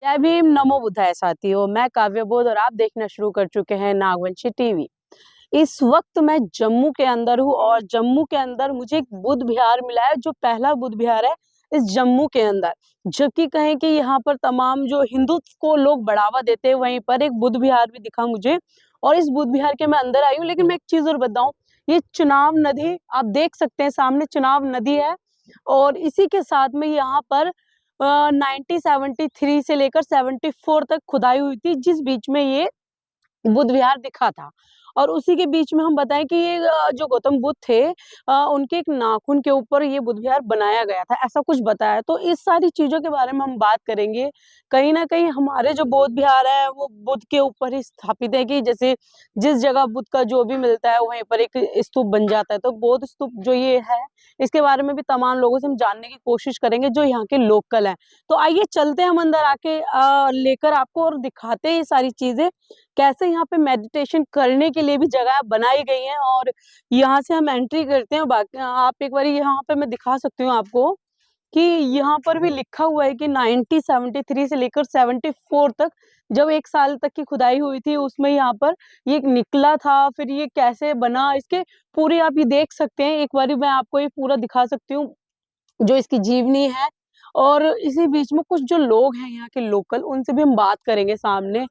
जय भीम, नमो बुद्धाय साथियों। मैं काव्य बोध और आप देखना शुरू कर चुके हैं नागवंशी टीवी। इस वक्त मैं जम्मू के अंदर हूँ और जम्मू के अंदर मुझे एक बुद्ध विहार मिला है, जो पहला बुद्ध विहार है इस जम्मू के अंदर। जबकि कहें कि यहाँ पर तमाम जो हिंदुत्व को लोग बढ़ावा देते हैं, वहीं पर एक बुद्ध विहार भी दिखा मुझे। और इस बुद्ध विहार के मैं अंदर आई हूँ, लेकिन मैं एक चीज और बताऊं, ये चुनाव नदी आप देख सकते हैं, सामने चुनाव नदी है। और इसी के साथ में यहाँ पर 1973 से लेकर 74 तक खुदाई हुई थी, जिस बीच में ये बुद्ध विहार दिखा था। और उसी के बीच में हम बताएं कि ये जो गौतम बुद्ध थे, उनके एक नाखून के ऊपर ये बुद्ध विहार बनाया गया था, ऐसा कुछ बताया। तो इस सारी चीजों के बारे में हम बात करेंगे। कहीं ना कहीं हमारे जो बौद्ध विहार है वो बुद्ध के ऊपर ही स्थापित है, कि जैसे जिस जगह बुद्ध का जो भी मिलता है वहीं पर एक स्तूप बन जाता है। तो बौद्ध स्तूप जो ये है, इसके बारे में भी तमाम लोगों से हम जानने की कोशिश करेंगे जो यहाँ के लोकल हैं। तो आइए चलते हैं हम अंदर आके लेकर आपको और दिखाते हैं ये सारी चीजें, कैसे यहाँ पे मेडिटेशन करने के लिए भी जगह बनाई गई है। और यहाँ से हम एंट्री करते हैं। बाकी आप एक बार यहाँ पे मैं दिखा सकती हूँ आपको कि यहाँ पर भी लिखा हुआ है कि 1973 से लेकर 74 तक, जब एक साल तक की खुदाई हुई थी, उसमें यहाँ पर ये निकला था। फिर ये कैसे बना, इसके पूरे आप ये देख सकते हैं। एक बार मैं आपको ये पूरा दिखा सकती हूँ जो इसकी जीवनी है। और इसी बीच में कुछ जो लोग हैं यहाँ के लोकल, उनसे भी हम बात करेंगे सामने।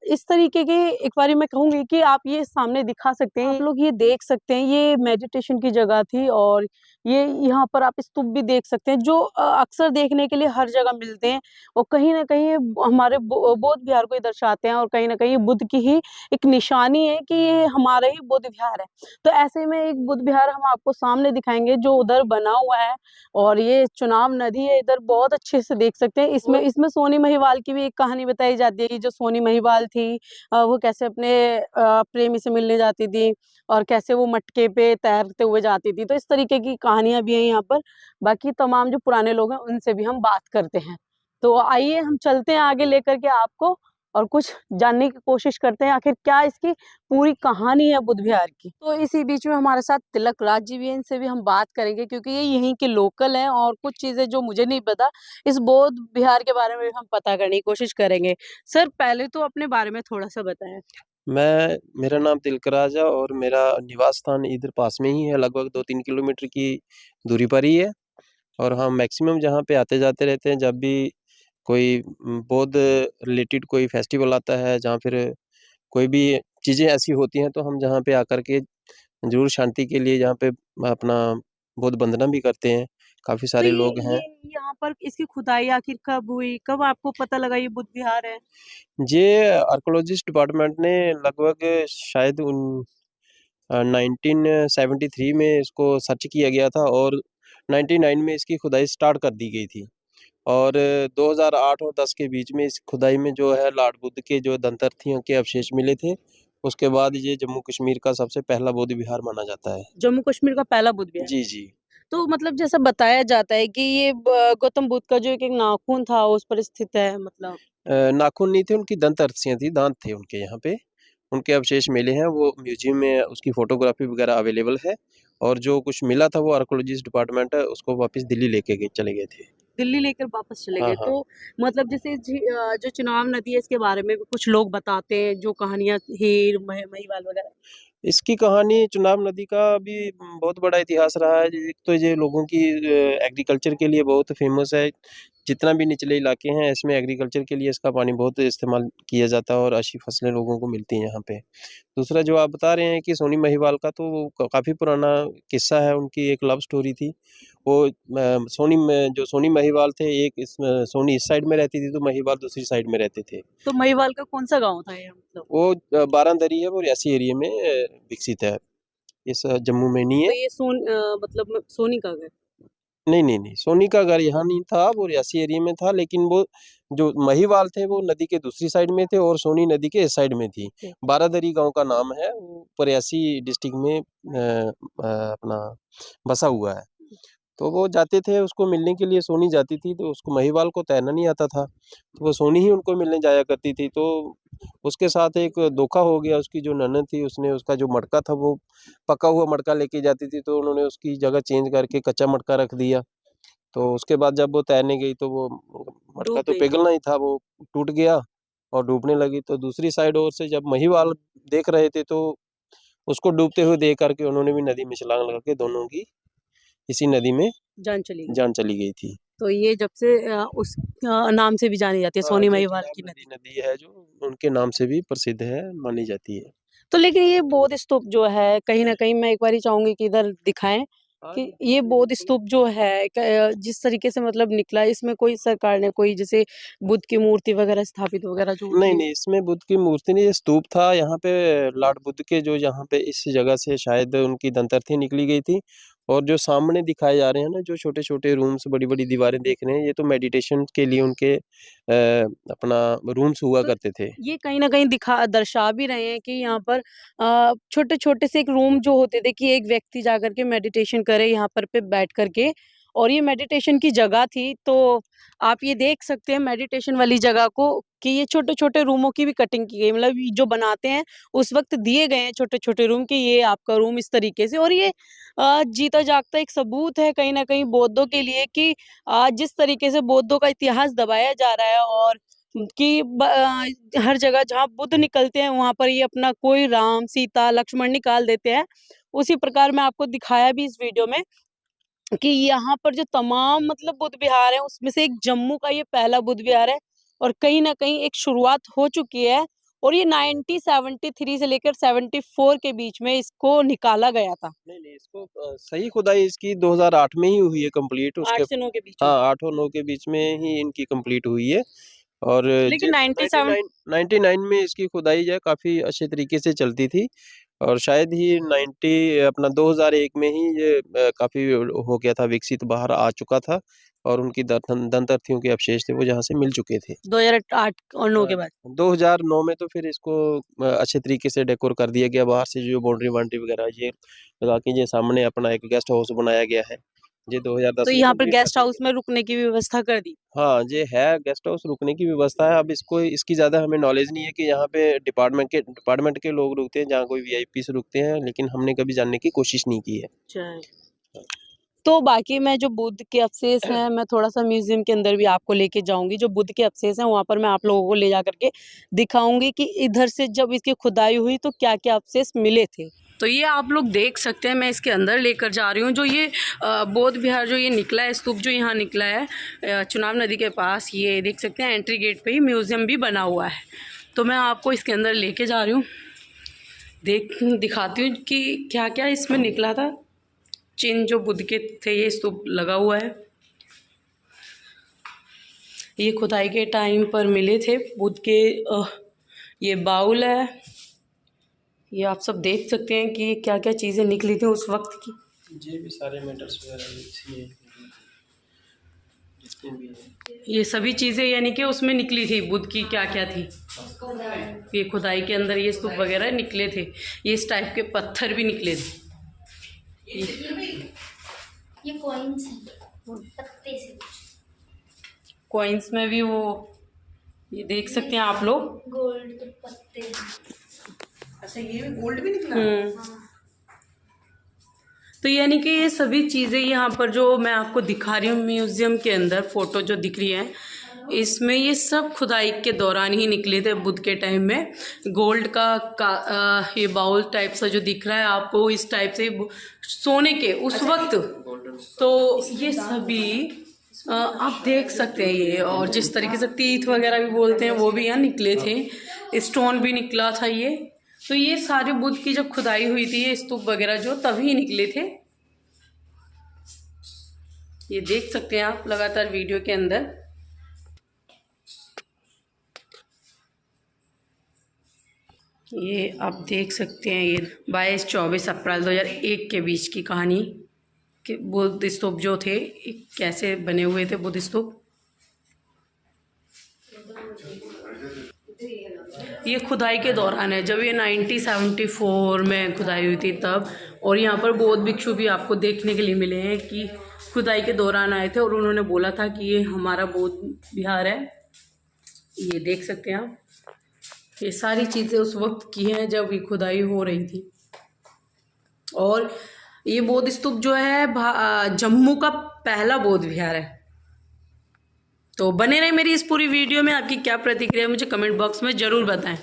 इस तरीके के एक बारी मैं कहूंगी कि आप ये सामने दिखा सकते हैं, आप लोग ये देख सकते हैं, ये मेडिटेशन की जगह थी। और ये यहाँ पर आप स्तूप भी देख सकते हैं, जो अक्सर देखने के लिए हर जगह मिलते हैं। और कहीं ना कहीं ये हमारे बौद्ध विहार को ही दर्शाते हैं, और कहीं ना कहीं ये बुद्ध की ही एक निशानी है कि ये हमारा ही बुद्ध विहार है। तो ऐसे में एक बुद्ध विहार हम आपको सामने दिखाएंगे जो उधर बना हुआ है। और ये चुनाव नदी है, इधर बहुत अच्छे से देख सकते हैं। इसमें इसमें सोनी महिवाल की भी एक कहानी बताई जाती है कि जो सोनी महिवाल थी, वो कैसे अपने प्रेमी से मिलने जाती थी और कैसे वो मटके पे तैरते हुए जाती थी। तो इस तरीके की कहानियां भी हैं यहाँ पर। बाकी तमाम जो पुराने लोग हैं उनसे भी हम बात करते हैं। तो आइए हम चलते हैं आगे लेकर के आपको, और कुछ जानने की कोशिश करते हैं आखिर क्या इसकी पूरी कहानी है बुद्ध विहार की। तो इसी बीच में हमारे साथ तिलक राज जी भी हैं, इनसे भी हम बात करेंगे क्योंकि ये यहीं के लोकल हैं, और कुछ चीजें जो मुझे नहीं पता इस बौद्ध विहार के बारे में भी हम पता करने की कोशिश करेंगे। सर, पहले तो अपने बारे में थोड़ा सा बताएं। मेरा नाम तिलकराज है और मेरा निवास स्थान इधर पास में ही है, लगभग 2-3 किलोमीटर की दूरी पर ही है। और हम मैक्सिमम जहाँ पे आते जाते रहते हैं, जब भी कोई बौद्ध रिलेटेड कोई फेस्टिवल आता है, जहाँ फिर कोई भी चीज़ें ऐसी होती हैं, तो हम जहाँ पे आकर के जरूर शांति के लिए यहाँ पे अपना बौद्ध वंदना भी करते हैं। काफ़ी तो सारे लोग हैं। ये यहाँ पर इसकी खुदाई आखिर कब हुई, कब आपको पता लगा ये बुद्ध विहार है? ये आर्कोलॉजिस्ट डिपार्टमेंट ने लगभग शायद 1973 में इसको सर्च किया गया था, और 99 में इसकी खुदाई स्टार्ट कर दी गई थी। और 2008 और 10 के बीच में इस खुदाई में जो है लॉर्ड बुद्ध के जो दंतर्थियों के अवशेष मिले थे। उसके बाद ये जम्मू कश्मीर का सबसे पहला बौद्ध विहार माना जाता है। जम्मू कश्मीर का पहला बुद्ध विहार? जी जी। तो मतलब जैसा बताया जाता है कि ये गौतम बुद्ध का जो एक नाखून था उस पर स्थित है, मतलब नाखून नहीं थे, उनकी दंतर्थियाँ थी, दांत थे उनके यहाँ पे। उनके अवशेष मिले हैं, वो म्यूजियम में उसकी फोटोग्राफी वगैरह अवेलेबल है। और जो कुछ मिला था वो आर्कोलॉजिस्ट डिपार्टमेंट है उसको वापस दिल्ली लेके चले गए थे। दिल्ली लेकर वापस चले हाँ गए। हाँ। तो मतलब जैसे जो चुनाव नदी है, इसके बारे में भी कुछ लोग बताते हैं, जो कहानियां हीर महिवाल वगैरह। इसकी कहानी चुनाव नदी का भी बहुत बड़ा इतिहास रहा है। एक तो ये लोगों की एग्रीकल्चर के लिए बहुत फेमस है। जितना भी निचले इलाके हैं इसमें एग्रीकल्चर के लिए इसका पानी बहुत इस्तेमाल किया जाता है और अच्छी फसलें लोगों को मिलती हैं यहाँ पे। दूसरा जो आप बता रहे हैं कि सोनी महिवाल का, तो वो काफ़ी पुराना किस्सा है। उनकी एक लव स्टोरी थी। वो सोनी में जो सोनी महिवाल थे, एक सोनी इस साइड में रहती थी तो महिवाल दूसरी साइड में रहते थे। तो महिवाल का कौन सा गांव था ये, मतलब? वो बारांदरी है, वो रियासी एरिया में विकसित है, इस जम्मू में नहीं है। तो ये मतलब सोनी का घर? नहीं नहीं नहीं, सोनी का घर यहाँ नहीं था, वो रियासी एरिया में था। लेकिन वो जो महिवाल थे वो नदी के दूसरी साइड में थे और सोनी नदी के इस साइड में थी। बारादरी गांव का नाम है, वो रियासी डिस्ट्रिक्ट में अपना बसा हुआ है। तो वो जाते थे उसको मिलने के लिए, सोनी जाती थी, तो उसको महिवाल को तैरना नहीं आता था, तो वो सोनी ही उनको मिलने जाया करती थी। तो उसके साथ एक धोखा हो गया। उसकी जो ननद थी उसने उसका जो मटका था वो पका हुआ मटका लेके जाती थी, तो उन्होंने उसकी जगह चेंज करके कच्चा मटका रख दिया। तो उसके बाद जब वो तैरने गई तो वो मटका डूब तो गई। पिघलना ही था, वो टूट गया और डूबने लगी। तो दूसरी साइड ओर से जब महिवाल देख रहे थे तो उसको डूबते हुए देख करके उन्होंने भी नदी में छलांग लगा के दोनों की इसी नदी में जान चली गई। जान चली गई थी। तो ये जब से उस नाम से भी जानी जाती है, हाँ, सोनी जो महिवाल चिनाब की नदी। नदी है जो उनके नाम से भी प्रसिद्ध है, मानी जाती है। तो लेकिन ये बौद्ध स्तूप जो है, कहीं न कहीं मैं एक बारी चाहूँगी कि इधर दिखाएँ हाँ कि जी, ये बिल्कुल, बौद्ध बिल्कुल। स्तूप जो है जिस तरीके से मतलब निकला है, इसमें कोई सरकार ने कोई जैसे बुद्ध की मूर्ति वगैरह स्थापित वगैरह जो नहीं, होती है? नहीं, इसमें बुद्ध की मूर्ति नहीं, ये स्तूप था। यहाँ पे लॉर्ड बुद्ध के जो यहाँ पे इस जगह से शायद उनकी दंतरथी निकली गई थी। और जो सामने दिखाए जा रहे हैं ना, जो छोटे-छोटे रूम्स, बड़ी-बड़ी दीवारें देख रहे हैं, ये तो मेडिटेशन के लिए उनके अपना रूम्स हुआ तो करते थे। ये कहीं न कहीं दर्शा भी रहे हैं कि यहाँ पर छोटे-छोटे से एक रूम जो होते थे कि एक व्यक्ति जाकर के मेडिटेशन करे यहाँ पर पे बैठ कर के, और ये मेडिटेशन की जगह थी। तो आप ये देख सकते हैं मेडिटेशन वाली जगह को कि ये छोटे-छोटे रूमों की भी कटिंग की गई, मतलब ये जो बनाते हैं उस वक़्त दिए गए हैं छोटे-छोटे रूम कि ये आपका रूम इस तरीके से। और ये जीता जागता एक सबूत है कहीं न कहीं बौद्धों के लिए कि जिस तरीके से बौद्धों का इतिहास दबाया जा रहा है, और कि हर जगह जहाँ बुद्ध निकलते हैं वहाँ पर ये अपना कोई राम, सीता, लक्ष्मण निकाल देते हैं। उसी प्रकार मैं आपको दिखाया भी इस वीडियो में कि यहाँ पर जो तमाम मतलब बुद्ध विहार हैं उसमें से एक जम्मू का ये पहला बुद्ध विहार है, और कहीं न कहीं एक शुरुआत हो चुकी है, और ये 1973 से लेकर 74 के बीच में इसको निकाला गया था। नहीं, नहीं, इसको सही खुदाई इसकी 2008 में ही हुई है कंप्लीट। 8 उसके से 9 के बीच में। हाँ, 8 और 9 के बीच में ही इनकी कंप्लीट हुई है। और लेकिन जे 97 99 में इसकी खुदाई जो है काफ़ी अच्छे तरीके से चलती थी। और शायद ही 90 अपना 2001 में ही ये काफ़ी हो गया था, विकसित बाहर आ चुका था। और उनकी दंतर्थियों के अवशेष थे वो जहाँ से मिल चुके थे। 2008 और 9 हाँ, के बाद। 2009 में तो फिर इसको अच्छे तरीके से डेकोर कर दिया गया, बाहर से जो बाउंड्री-वाउंड्री वगैरह ये लगा के ये सामने अपना एक गेस्ट हाउस बनाया गया है। ये 2010 तो में यहाँ पर कंप्लीट कर गेस्ट दिया हाउस गया। में रुकने की भी व्यवस्था कर दी। हाँ, ये है गेस्ट हाउस, रुकने की व्यवस्था है। अब इसको इसकी ज़्यादा हमें नॉलेज नहीं है कि यहाँ पे डिपार्टमेंट के लोग रुकते हैं, जहाँ कोई वीआईपीज़ रुकते हैं, लेकिन हमने कभी जानने की कोशिश नहीं की है। अच्छा। तो बाकी मैं जो बुद्ध के अवशेष हैं, मैं थोड़ा-सा म्यूज़ियम के अंदर भी आपको लेके जाऊँगी। जो बुद्ध के अवशेष हैं, वहाँ पर मैं आप लोगों को ले जा कर के दिखाऊँगी कि इधर से जब इसकी खुदाई हुई तो क्या-क्या अवशेष मिले थे। तो ये आप लोग देख सकते हैं, मैं इसके अंदर लेकर जा रही हूँ। जो ये बौद्ध विहार जो ये निकला है, स्तूप जो यहाँ निकला है चुनाव नदी के पास, ये देख सकते हैं एंट्री गेट पे ही म्यूज़ियम भी बना हुआ है। तो मैं आपको इसके अंदर लेके जा रही हूँ, दिखाती हूँ कि क्या-क्या इसमें निकला था। चिन्ह जो बुद्ध के थे ये स्तूप लगा हुआ है। ये खुदाई के टाइम पर मिले थे बुद्ध के। ये बाउल है, ये आप सब देख सकते हैं कि क्या-क्या चीज़ें निकली थी उस वक्त की। ये भी सारे मेटल्स वगैरह इसमें जितने भी हैं। ये सभी चीज़ें यानी कि उसमें निकली थी, बुद्ध की क्या-क्या थी। ये खुदाई के अंदर ये स्तूप वगैरह निकले थे। ये इस टाइप के पत्थर भी निकले थे। ये कॉइन्स हैं पत्ते से, कॉइन्स में भी वो ये देख सकते हैं आप लोग। गोल्ड के पत्ते हैं। अच्छा, ये भी गोल्ड भी निकला। हाँ। तो यानी कि ये सभी चीज़ें यहाँ पर जो मैं आपको दिखा रही हूँ म्यूज़ियम के अंदर, फ़ोटो जो दिख रही हैं, इसमें ये सब खुदाई के दौरान ही निकले थे बुद्ध के टाइम में। गोल्ड का ये बाउल टाइप सा जो दिख रहा है आपको, इस टाइप से सोने के उस वक्त, तो ये सभी आप देख सकते हैं ये। और जिस तरीके से तीत वगैरह भी बोलते हैं वो भी यहाँ निकले थे, स्टोन भी निकला था ये। तो ये सारे बुद्ध की जब खुदाई हुई थी, ये स्तूप वगैरह जो तभी निकले थे। ये देख सकते हैं आप लगातार वीडियो के अंदर। ये आप देख सकते हैं, ये 22-24 अप्रैल 2001 के बीच की कहानी कि बुद्ध स्तूप जो थे कैसे बने हुए थे बुद्ध स्तूप। ये खुदाई के दौरान है, जब ये 1974 में खुदाई हुई थी तब। और यहाँ पर बौद्ध भिक्षु भी आपको देखने के लिए मिले हैं कि खुदाई के दौरान आए थे और उन्होंने बोला था कि ये हमारा बौद्ध विहार है। ये देख सकते हैं आप, ये सारी चीज़ें उस वक्त की हैं जब ये खुदाई हो रही थी। और ये बौद्ध स्तूप जो है जम्मू का पहला बौद्ध विहार है। तो बने रहे मेरी इस पूरी वीडियो में। आपकी क्या प्रतिक्रिया है मुझे कमेंट बॉक्स में ज़रूर बताएं।